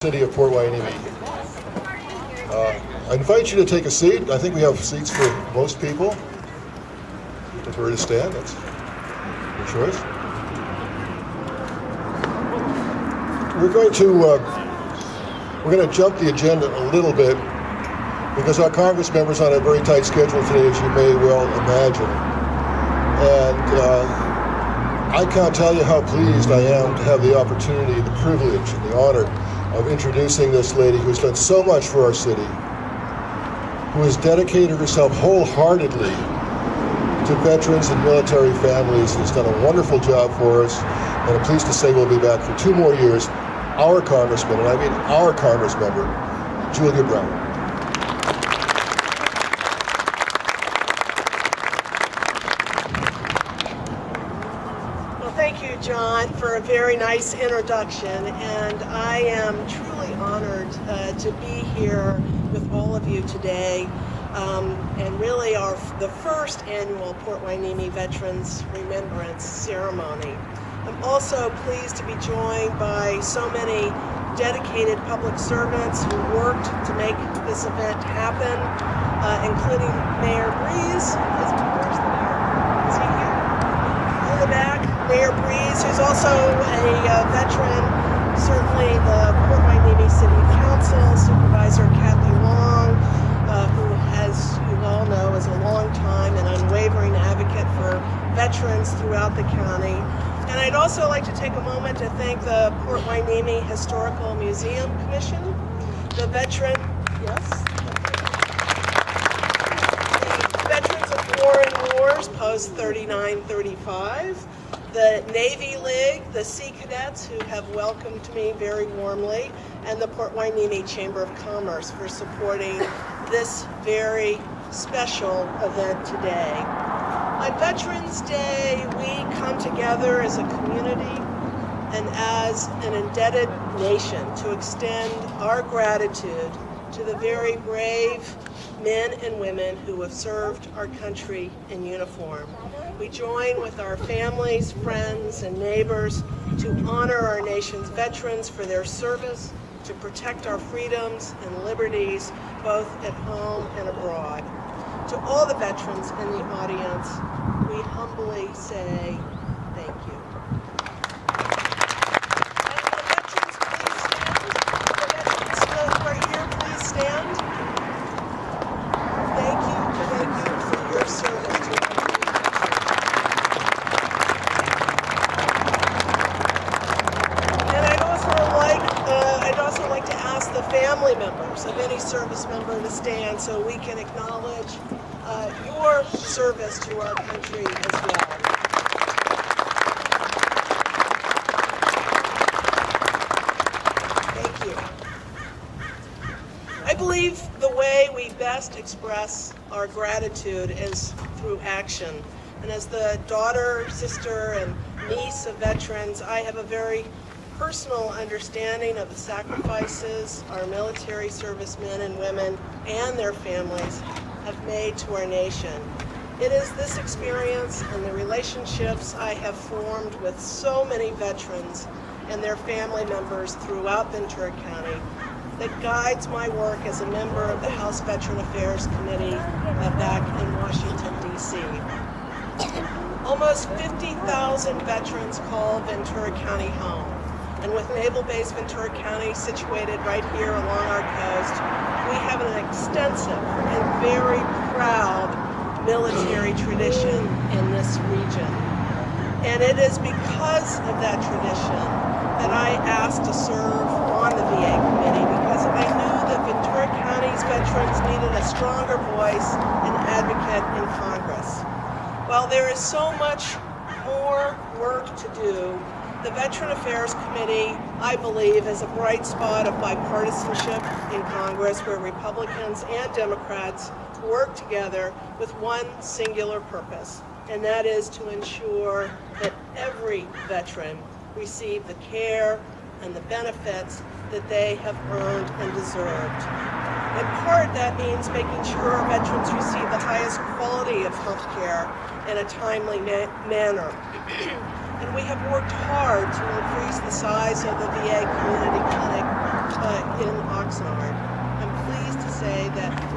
City of Port Hueneme. I invite you to take a seat. I think we have seats for most people. If we're to stand, that's your choice. We're going to jump the agenda a little bit because our Congress member's on a very tight schedule today, as you may well imagine. And I can't tell you how pleased I am to have the opportunity, the privilege, and the honor of introducing this lady who's done so much for our city, who has dedicated herself wholeheartedly to veterans and military families, and has done a wonderful job for us. And I'm pleased to say we'll be back for 2 more years. Our Congressman, and I mean our Congress member, Julia Brown. Thank you, John, for a very nice introduction, and I am truly honored to be here with all of you today, and really the first annual Port Hueneme Veterans Remembrance Ceremony. I'm also pleased to be joined by so many dedicated public servants who worked to make this event happen, including Mayor Breeze. Where's the mayor? Is he here? In the back. Mayor Breeze, who's also a veteran, certainly the Port Hueneme City Council, Supervisor Kathleen Long, who, as you all know, is a long time and unwavering advocate for veterans throughout the county. And I'd also like to take a moment to thank the Port Hueneme Historical Museum Commission, the Veterans of Foreign Wars, Post 3935, the Navy League, the Sea Cadets, who have welcomed me very warmly, and the Port Hueneme Chamber of Commerce for supporting this very special event today. On Veterans Day, we come together as a community and as an indebted nation to extend our gratitude to the very brave men and women who have served our country in uniform. We join with our families, friends, and neighbors to honor our nation's veterans for their service to protect our freedoms and liberties, both at home and abroad. To all the veterans in the audience, we humbly say thank you. And the veterans, please stand. The veterans right here, please stand. Thank you for your service to our country. And I'd also like to ask the family members of any service member to stand so we can acknowledge your service to our country as well. Thank you. I believe the way we best express our gratitude is through action. And as the daughter, sister, and niece of veterans, I have a very personal understanding of the sacrifices our military servicemen and women and their families have made to our nation. It is this experience and the relationships I have formed with so many veterans and their family members throughout Ventura County that guides my work as a member of the House Veteran Affairs Committee back in Washington, D.C. Almost 50,000 veterans call Ventura County home. And with Naval Base Ventura County situated right here along our coast, we have an extensive and very proud military tradition in this region. And it is because of that tradition that I asked to serve on the VA committee, because I knew that Ventura County's veterans needed a stronger voice and advocate in Congress. While there is so much more work to do, the Veteran Affairs Committee, I believe, is a bright spot of bipartisanship in Congress where Republicans and Democrats work together with one singular purpose, and that is to ensure that every veteran receive the care and the benefits that they have earned and deserved. In part, that means making sure our veterans receive the highest quality of health care in a timely manner. And we have worked hard to increase the size of the VA community clinic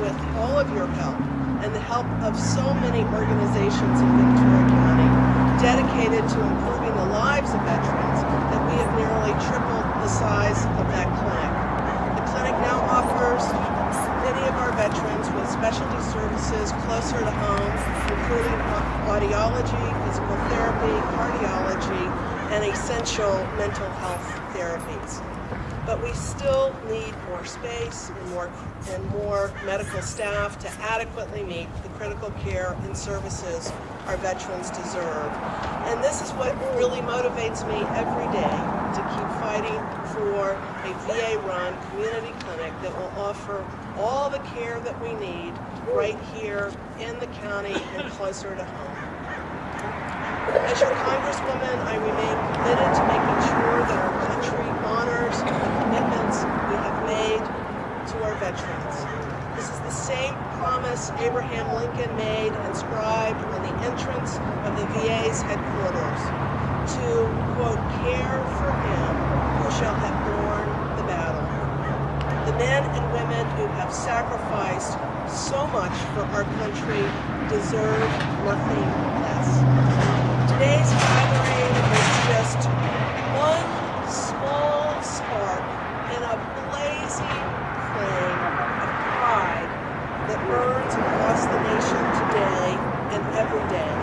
with all of your help and the help of so many organizations in Ventura County dedicated to improving the lives of veterans that we have nearly tripled the size of that clinic. The clinic now offers many of our veterans with specialty services closer to home, including audiology, physical therapy, cardiology, and essential mental health therapies. But we still need more space and more medical staff to adequately meet the critical care and services our veterans deserve. And this is what really motivates me every day to keep fighting for a VA-run community clinic that will offer all the care that we need right here in the county and closer to home. As your Congresswoman, I remain committed to making sure that our country honors the commitments we have made to our veterans. This is the same promise Abraham Lincoln made inscribed on the entrance of the VA's headquarters to, quote, care for him who shall have borne the battle. The men and women who have sacrificed so much for our country deserve nothing less. Today's gathering is just one small spark in a blazing flame of pride that burns across the nation today and every day.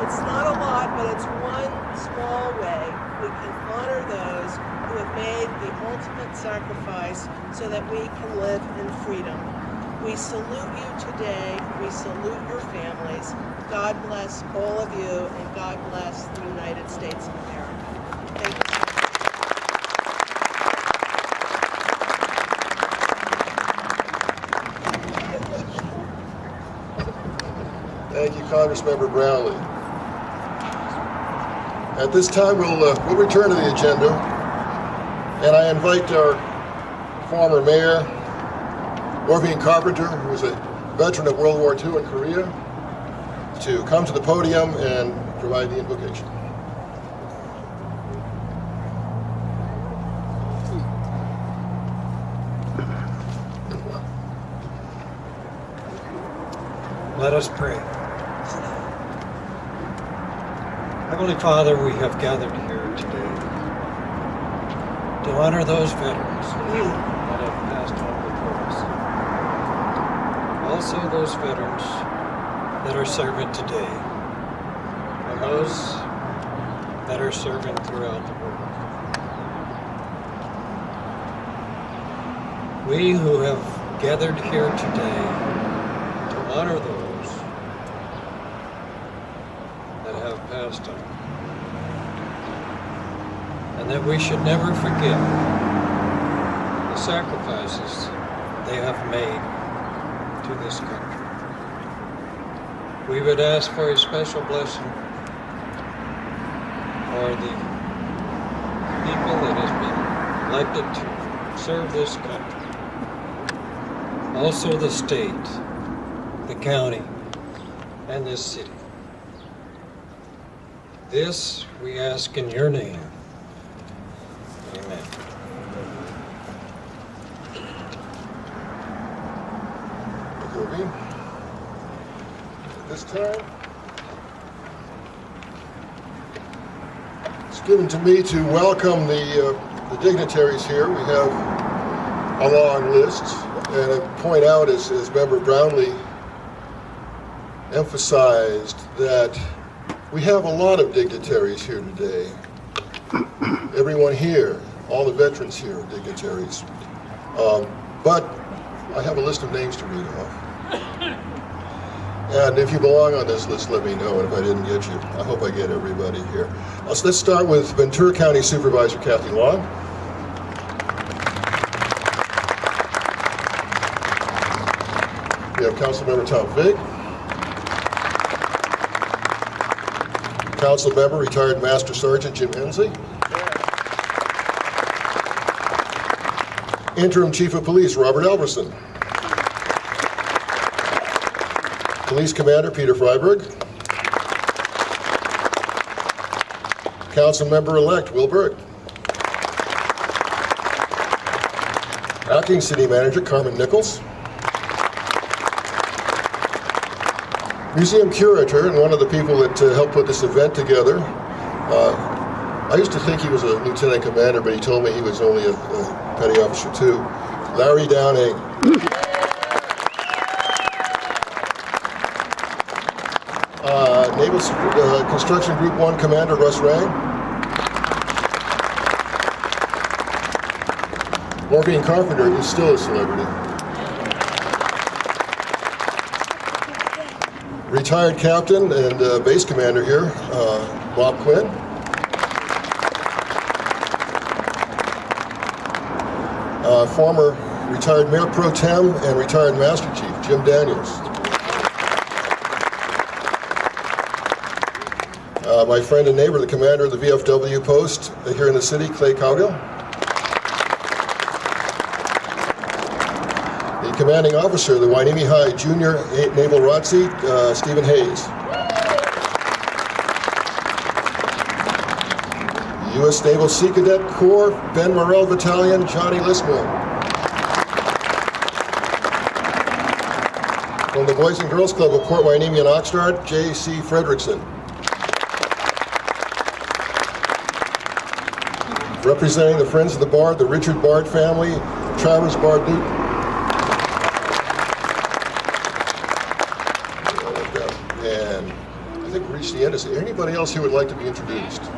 It's not a lot, but it's one small way we can honor those who have made the ultimate sacrifice so that we can live in freedom. We salute you today. We salute your families. God bless all of you, and God bless the United States of America. Thank you. Thank you, Congressmember Brownlee. At this time, we'll return to the agenda, and I invite our former mayor, Orvine Carpenter, who was a veteran of World War II in Korea, to come to the podium and provide the invocation. Let us pray. Heavenly Father, we have gathered here today to honor those veterans that have passed on before us. Also those veterans that are serving today, and those that are serving throughout the world. We who have gathered here today to honor those that have passed on, and that we should never forget the sacrifices they have made to this country. We would ask for a special blessing for the people that has been elected to serve this country. Also the state, the county, and this city. This we ask in your name. Amen. Thank you, Orvine. At this time, it's given to me to welcome the dignitaries here. We have a long list, and I point out, as Member Brownlee emphasized, that we have a lot of dignitaries here today. Everyone here, all the veterans here are dignitaries. But I have a list of names to read off. And if you belong on this list, let me know. And if I didn't get you, I hope I get everybody here. So let's start with Ventura County Supervisor Kathy Long. We have Councilmember Tom Fig. Councilmember, retired Master Sergeant Jim Hensley. Interim Chief of Police Robert Alverson. Police Commander Peter Freiberg. Councilmember-elect Will Burke. Acting City Manager Carmen Nichols. museum curator and one of the people that helped put this event together. I used to think he was a lieutenant commander, but he told me he was only a petty officer too. Larry Downing. Naval Construction Group 1 Commander Russ Rang. Maureen Carpenter is still a celebrity. Retired captain and base commander here, Bob Quinn. Former retired Mayor Pro Tem and retired Master Chief, Jim Daniels. My friend and neighbor, the commander of the VFW post here in the city, Clay Cowgill. The commanding officer of the Hueneme High Junior Naval ROTC, Stephen Hayes. U.S. Naval Sea Cadet Corps, Ben Morrell Battalion, Johnny Lismore. From the Boys and Girls Club of Port Hueneme and Oxnard, J.C. Fredrickson. Representing the Friends of the Bard, the Richard Bard family, Travis Bard Newton. And I think we reached the end. Is there anybody else who would like to be introduced? Good.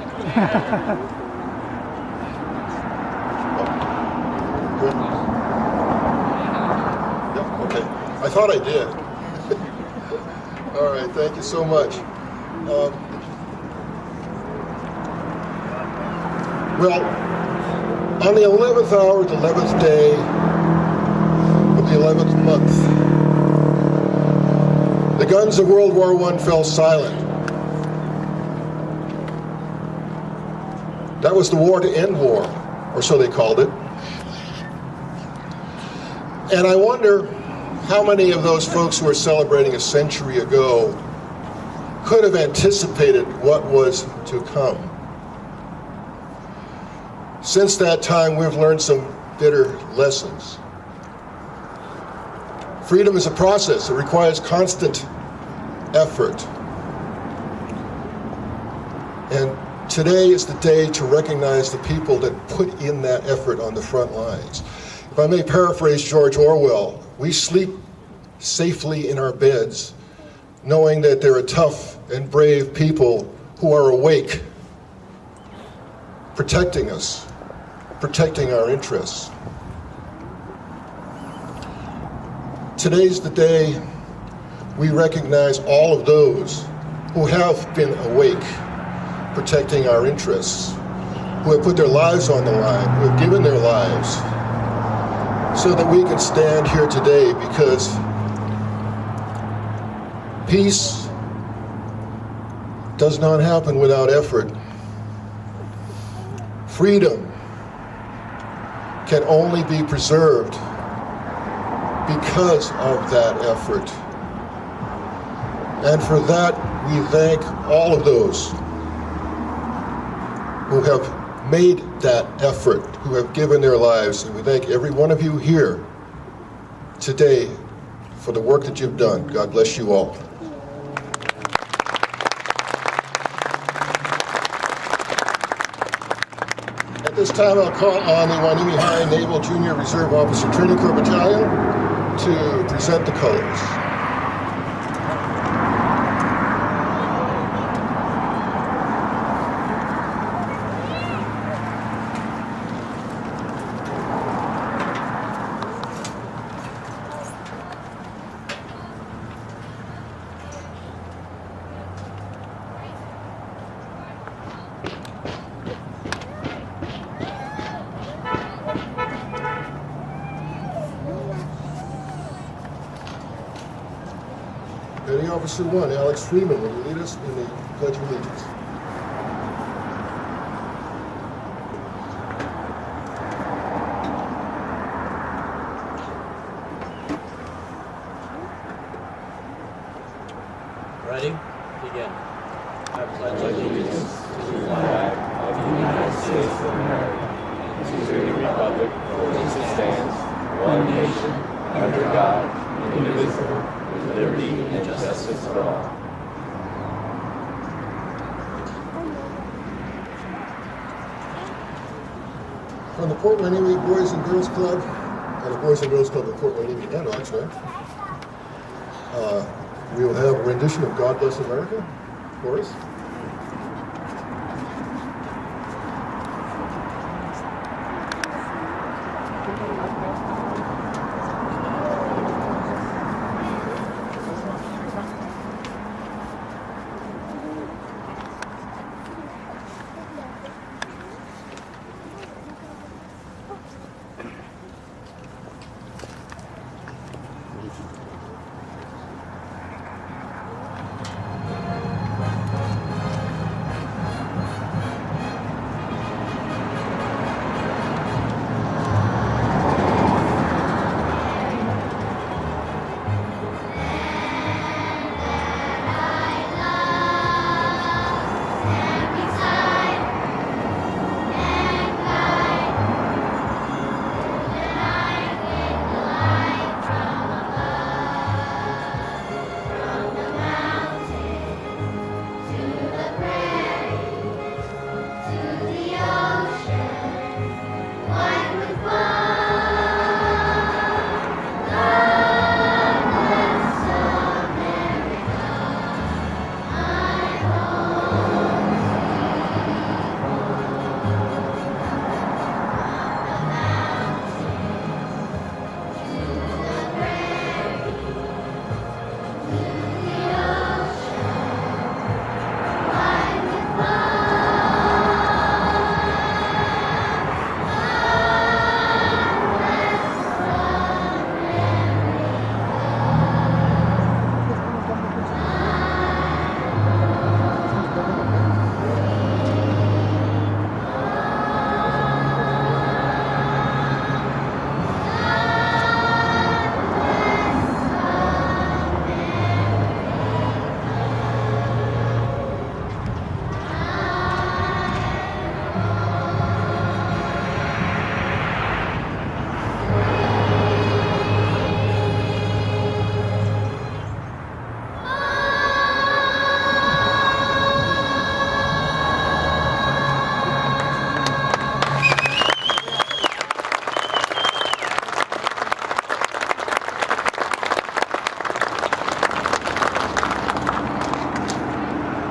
Yeah, okay. I thought I did. All right, thank you so much. Well, on the 11th hour, the 11th day of the 11th month, the guns of World War I fell silent. That was the war to end war, or so they called it. And I wonder how many of those folks who are celebrating a century ago could have anticipated what was to come. Since that time, we've learned some bitter lessons. Freedom is a process. It requires constant effort. And today is the day to recognize the people that put in that effort on the front lines. If I may paraphrase George Orwell, we sleep safely in our beds, knowing that there are tough and brave people who are awake, protecting us, protecting our interests. Today's the day we recognize all of those who have been awake, protecting our interests, who have put their lives on the line, who have given their lives, so that we can stand here today, because peace does not happen without effort. Freedom can only be preserved because of that effort. And for that, we thank all of those who have made that effort, who have given their lives. And we thank every one of you here today for the work that you've done. God bless you all. At this time, I'll call on the Hueneme High Naval Junior Reserve Officer Training Corps Battalion to present the colors. Petty Officer 1, Alex Freeman, will you lead us in the Pledge of Allegiance? Ready? Begin. I pledge allegiance to the flag of the United States of America and to the republic for which it stands, one nation, under God, indivisible, with liberty and justice for all. From the Port Hueneme Boys and Girls Club, and the Boys and Girls Club of Port Hueneme and Oxnard, we will have a rendition of God Bless America for us.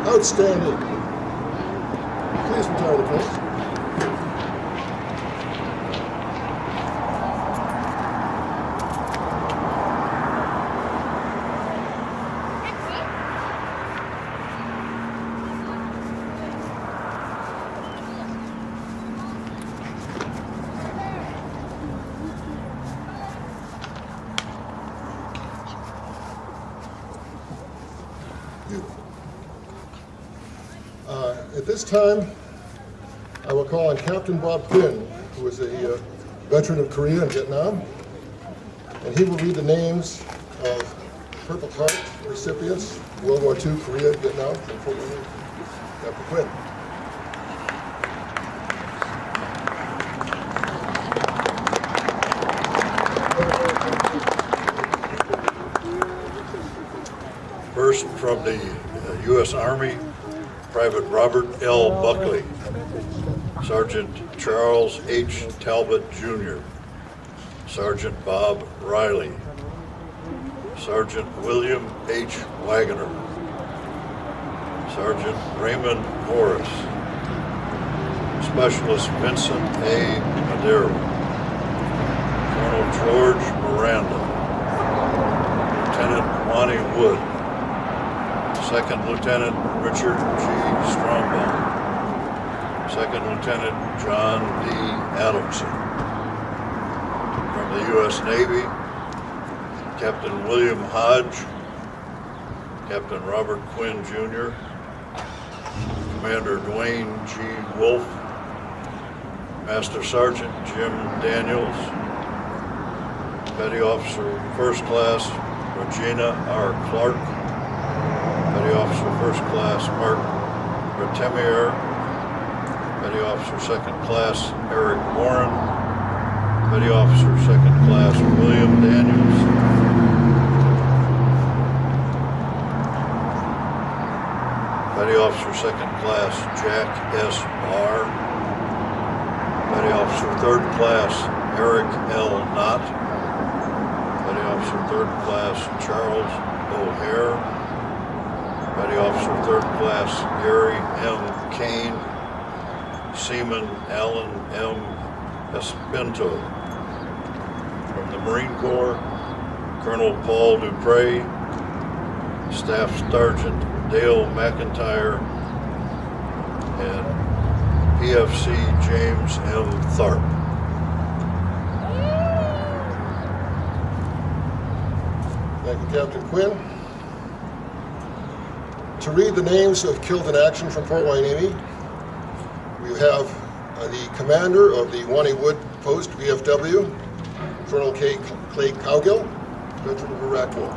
Outstanding. Please retire to place. At this time, I will call on Captain Bob Quinn, who is a veteran of Korea and Vietnam, and he will read the names of Purple Heart recipients, World War II, Korea, Vietnam, and Fort Hueneme. Captain Quinn. First, from the U.S. Army, Private Robert L. Buckley, Sergeant Charles H. Talbot, Jr., Sergeant Bob Riley, Sergeant William H. Wagoner, Sergeant Raymond Morris, Specialist Vincent A. Madero, Colonel George Miranda, Lieutenant Monty Wood, Second Lieutenant Richard G. Strongbow, Second Lieutenant John D. Adamson. From the U.S. Navy, Captain William Hodge, Captain Robert Quinn, Jr., Commander Dwayne G. Wolf, Master Sergeant Jim Daniels, Petty Officer First Class Regina R. Clark, Petty Officer First Class Mark Retemier, Petty Officer Second Class Eric Warren, Petty Officer Second Class William Daniels, Petty Officer Second Class Jack S. Barr, Petty Officer Third Class Eric L. Knott, Petty Officer Third Class Charles O'Hare, Petty Officer Third Class Gary M. Kane, Seaman Alan M. Espinto. From the Marine Corps, Colonel Paul Dupre, Staff Sergeant Dale McIntyre, and PFC James M. Tharp. Thank you, Captain Quinn. To read the names of killed in action from Port Hueneme, we have the commander of the Wani Wood Post VFW, Colonel Clay Cowgill, veteran of Iraq War.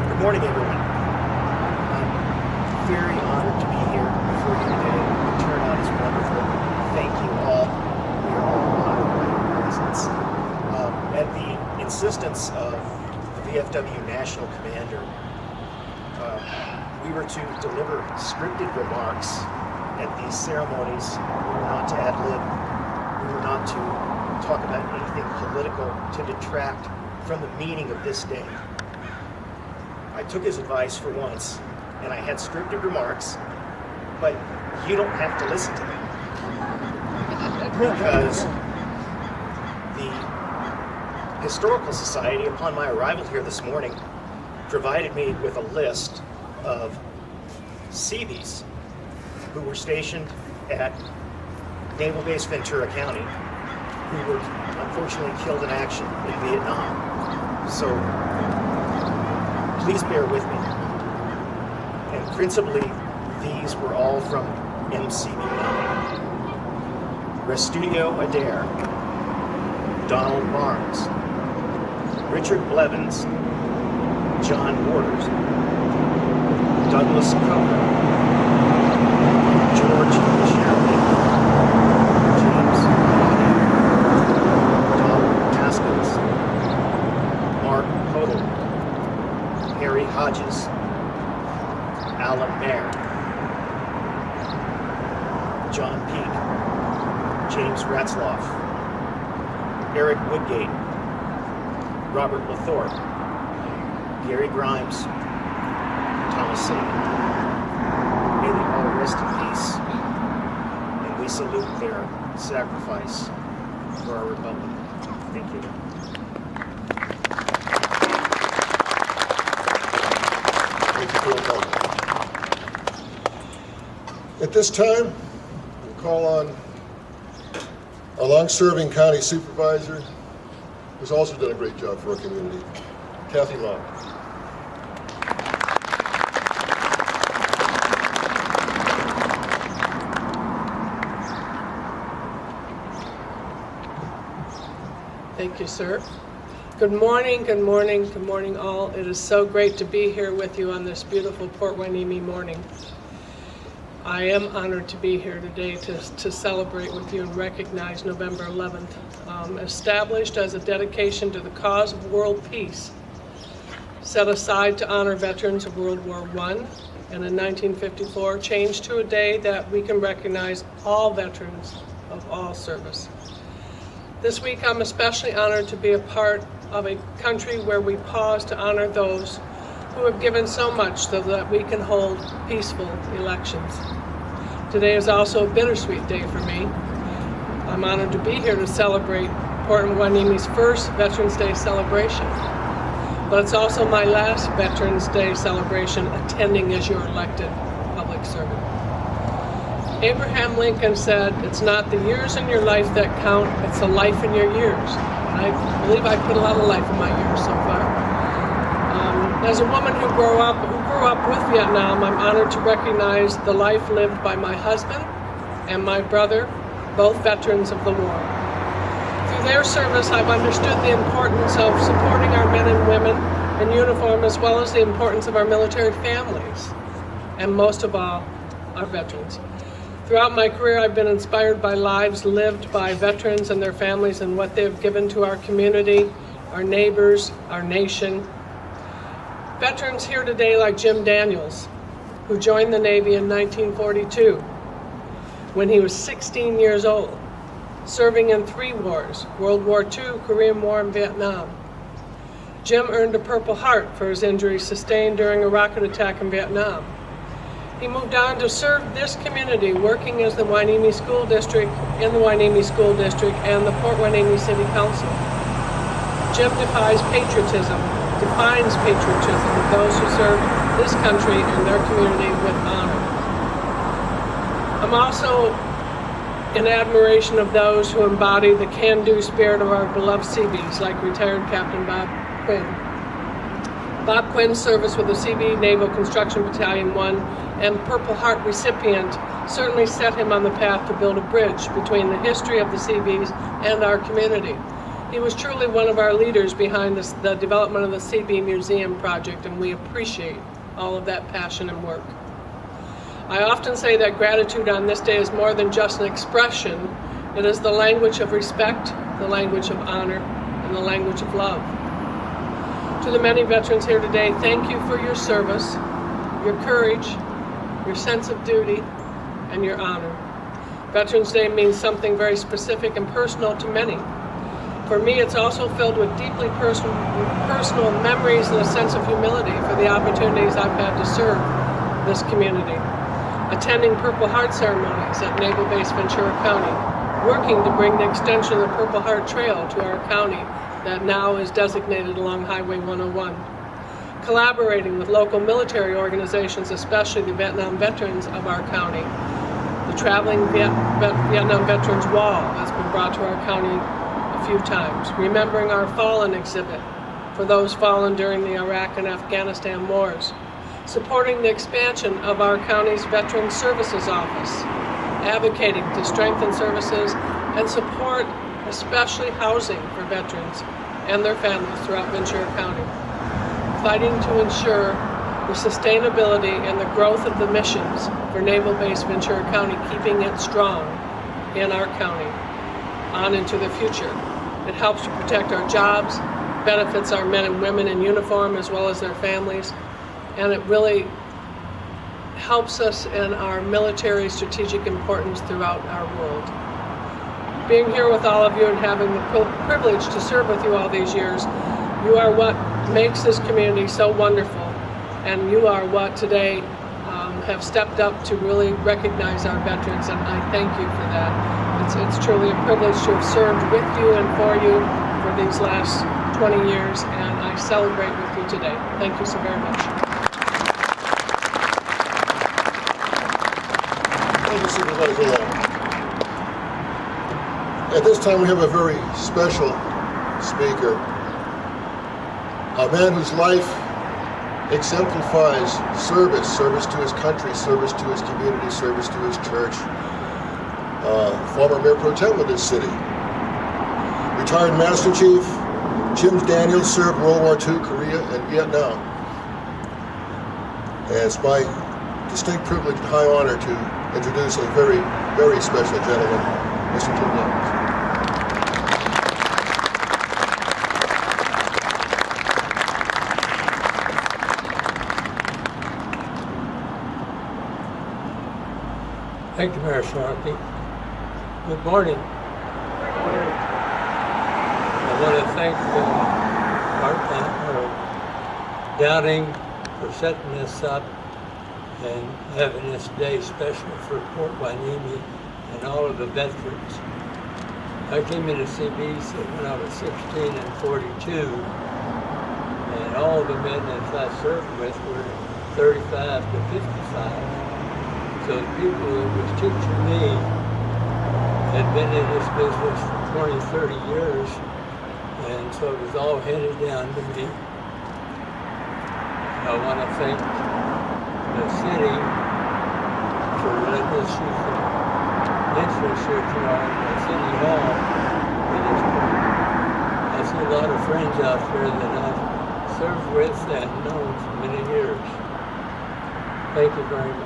Good morning, everyone. I'm very honored to be here before you today. The turnout is wonderful. Thank you all. We are all honored by your presence. At the insistence of the VFW National Commander, we were to deliver scripted remarks at these ceremonies. We were not to ad-lib. We were not to talk about anything political to detract from the meaning of this day. I took his advice for once, and I had scripted remarks, but you don't have to listen to them. Because the Historical Society, upon my arrival here this morning, provided me with a list of Seabees who were stationed at Naval Base Ventura County, who were unfortunately killed in action in Vietnam. So please bear with me. And principally, these were all from MCB9. Restudio Adair, Donald Barnes, Richard Blevins, John Borders, Douglas Coker, George Sherman, James Roddy, Donald Haskins, Mark Hodel, Harry Hodges, Alan Mayer, John Peake, James Ratzloff, Eric Woodgate, Robert Lathorpe, Gary Grimes, Thomas Sagan. May they all rest in peace, and we salute their sacrifice for our republic. Thank you. Thank you, Colonel Cowgill. At this time, we'll call on our long-serving county supervisor, who's also done a great job for our community, Kathy Long. Thank you, sir. Good morning, good morning, good morning all. It is so great to be here with you on this beautiful Port Hueneme morning. I am honored to be here today to celebrate with you and recognize November 11th, established as a dedication to the cause of world peace, set aside to honor veterans of World War I, and in 1954 changed to a day that we can recognize all veterans of all service. This week I'm especially honored to be a part of a country where we pause to honor those who have given so much so that we can hold peaceful elections. Today is also a bittersweet day for me. I'm honored to be here to celebrate Port Hueneme's first Veterans Day celebration. But it's also my last Veterans Day celebration attending as your elected public servant. Abraham Lincoln said, "It's not the years in your life that count, it's the life in your years." And I believe I put a lot of life in my years so far. As a woman who grew up with Vietnam, I'm honored to recognize the life lived by my husband and my brother, both veterans of the war. Through their service, I've understood the importance of supporting our men and women in uniform, as well as the importance of our military families, and most of all, our veterans. Throughout my career, I've been inspired by lives lived by veterans and their families and what they've given to our community our neighbors, our nation. Veterans here today like Jim Daniels, who joined the Navy in 1942 when he was 16 years old, serving in 3 wars, World War II, Korean War, and Vietnam. Jim earned a Purple Heart for his injuries sustained during a rocket attack in Vietnam. He moved on to serve this community, working as the Hueneme School District, in the Hueneme School District and the Port Hueneme City Council. Jim defines patriotism of those who serve this country and their community with honor. I'm also in admiration of those who embody the can-do spirit of our beloved Seabees, like retired Captain Bob Quinn. Bob Quinn's service with the Seabee Naval Construction Battalion 1 and Purple Heart recipient certainly set him on the path to build a bridge between the history of the Seabees and our community. He was truly one of our leaders behind the development of the Seabee Museum project, and we appreciate all of that passion and work. I often say that gratitude on this day is more than just an expression. It is the language of respect, the language of honor, and the language of love. To the many veterans here today, thank you for your service, your courage, your sense of duty, and your honor. Veterans Day means something very specific and personal to many. For me, it's also filled with deeply personal memories and a sense of humility for the opportunities I've had to serve this community. Attending Purple Heart ceremonies at Naval Base Ventura County, working to bring the extension of the Purple Heart Trail to our county that now is designated along Highway 101. Collaborating with local military organizations, especially the Vietnam veterans of our county. The traveling Vietnam Veterans Wall has been brought to our county a few times. Remembering our fallen exhibit for those fallen during the Iraq and Afghanistan wars. Supporting the expansion of our county's Veterans Services Office. Advocating to strengthen services and support especially housing for veterans and their families throughout Ventura County. Fighting to ensure the sustainability and the growth of the missions for Naval Base Ventura County, keeping it strong in our county on into the future. It helps to protect our jobs, benefits our men and women in uniform as well as their families, and it really helps us in our military strategic importance throughout our world. Being here with all of you and having the privilege to serve with you all these years, you are what makes this community so wonderful, and you are what today have stepped up to really recognize our veterans, and I thank you for that. It's truly a privilege to have served with you and for you for these last 20 years, and I celebrate with you today. Thank you so very much. Thank you, Supervisor Long. At this time, we have a very special speaker, a man whose life exemplifies service to his country, service to his community, service to his church. Former Mayor Pro Tem of this city. Retired Master Chief Jim Daniels served World War II, Korea, and Vietnam. And it's my distinct privilege and high honor to introduce a very, very special gentleman, Mr. Jim Daniels. Thank you, Mayor Sharkey. Good morning. I want to thank Downing for setting this up and having this day special for Port Hueneme and all of the veterans. I came into CBs when I was 16 and 42, and all the men that I served with were 35 to 55. So the people that was teaching me had been in this business for 20, 30 years, and so it was all handed down to me. I want to thank the city for letting us use the infrastructure on the city hall for this point. I see a lot of friends out there that I've served with and known for many years. Thank you very much.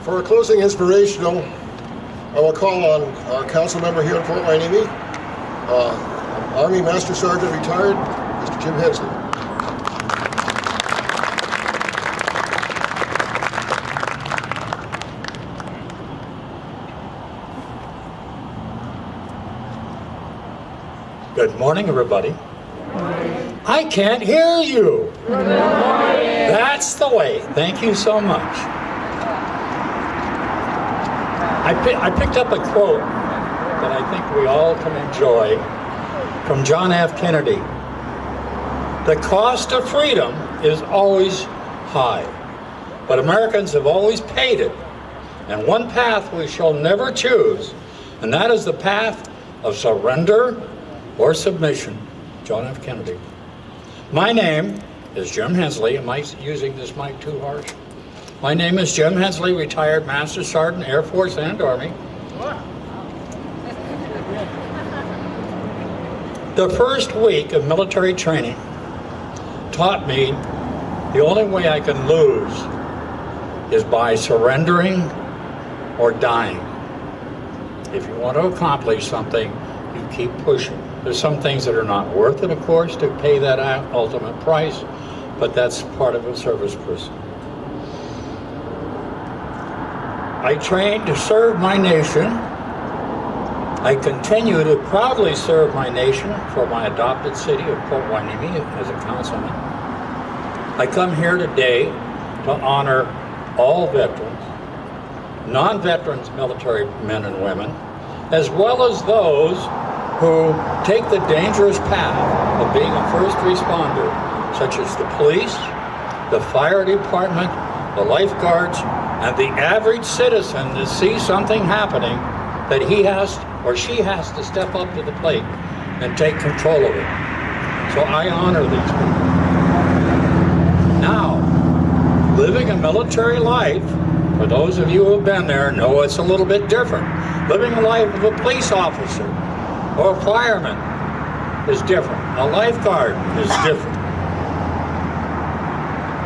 For our closing inspirational, I will call on our council member here in Port Hueneme, Army Master Sergeant retired, Mr. Jim Hensley. Good morning, everybody. I can't hear you. Good morning. That's the way. Thank you so much. I picked up a quote that I think we all can enjoy from John F. Kennedy. The cost of freedom is always high, but Americans have always paid it. And one path we shall never choose, and that is the path of surrender or submission. John F. Kennedy. My name is Jim Hensley. Am I using this mic too harsh? My name is Jim Hensley, retired Master Sergeant, Air Force and Army. The first week of military training taught me the only way I can lose is by surrendering or dying. If you want to accomplish something, you keep pushing. There's some things that are not worth it, of course, to pay that ultimate price, but that's part of a service person. I trained to serve my nation. I continue to proudly serve my nation for my adopted city of Port Hueneme as a councilman. I come here today to honor all veterans, non-veterans military men and women, as well as those who take the dangerous path of being a first responder, such as the police, the fire department, the lifeguards, and the average citizen that sees something happening that he has or she has to step up to the plate and take control of it. So I honor these people. Now, living a military life, for those of you who have been there, know it's a little bit different. Living the life of a police officer or a fireman is different. A lifeguard is different.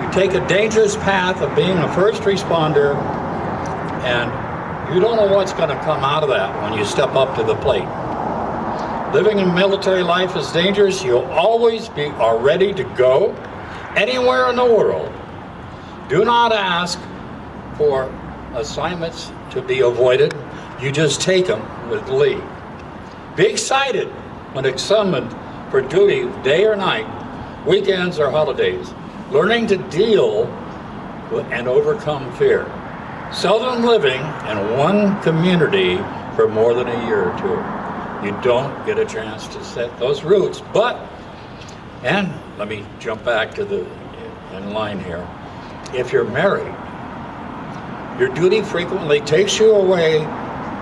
You take a dangerous path of being a first responder, and you don't know what's going to come out of that when you step up to the plate. Living a military life is dangerous. You'll always be ready to go anywhere in the world. Do not ask for assignments to be avoided. You just take them with glee. Be excited when it's summoned for duty day or night, weekends or holidays, learning to deal with and overcome fear. Seldom living in one community for more than a year or two. You don't get a chance to set those roots, and let me jump back to the in line here. If you're married, your duty frequently takes you away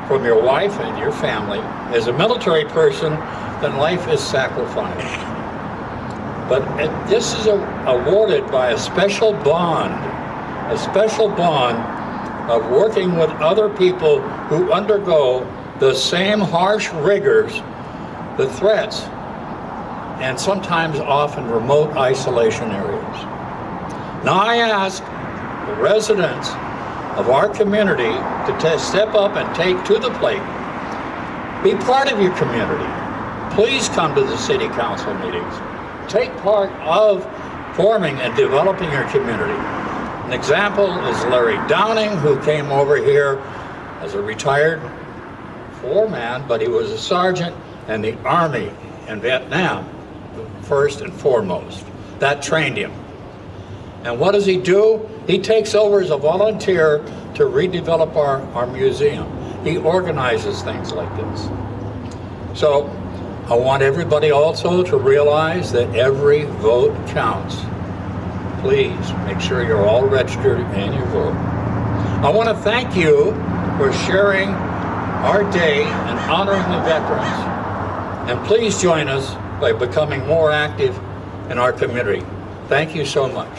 from your wife and your family. As a military person, then life is sacrificed. But this is awarded by a special bond of working with other people who undergo the same harsh rigors, the threats, and sometimes often remote isolation areas. Now I ask the residents of our community to step up and take to the plate. Be part of your community. Please come to the city council meetings. Take part of forming and developing your community. An example is Larry Downing, who came over here as a retired foreman, but he was a sergeant in the Army in Vietnam, first and foremost. That trained him. And what does he do? He takes over as a volunteer to redevelop our museum. He organizes things like this. So I want everybody also to realize that every vote counts. Please make sure you're all registered and you vote. I want to thank you for sharing our day and honoring the veterans. And please join us by becoming more active in our community. Thank you so much.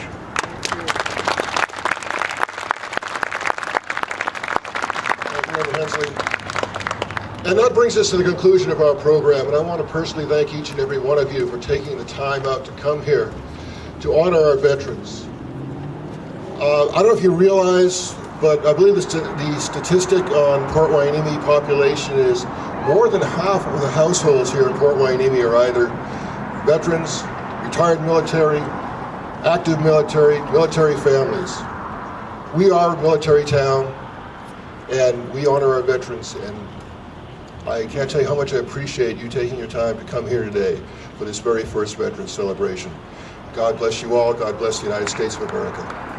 And that brings us to the conclusion of our program, and I want to personally thank each and every one of you for taking the time out to come here to honor our veterans. I don't know if you realize but I believe the statistic on Port Hueneme population is more than half of the households here in Port Hueneme are either veterans, retired military, active military, military families. We are a military town, and we honor our veterans, and I can't tell you how much I appreciate you taking your time to come here today for this very first Veterans Celebration. God bless you all. God bless the United States of America.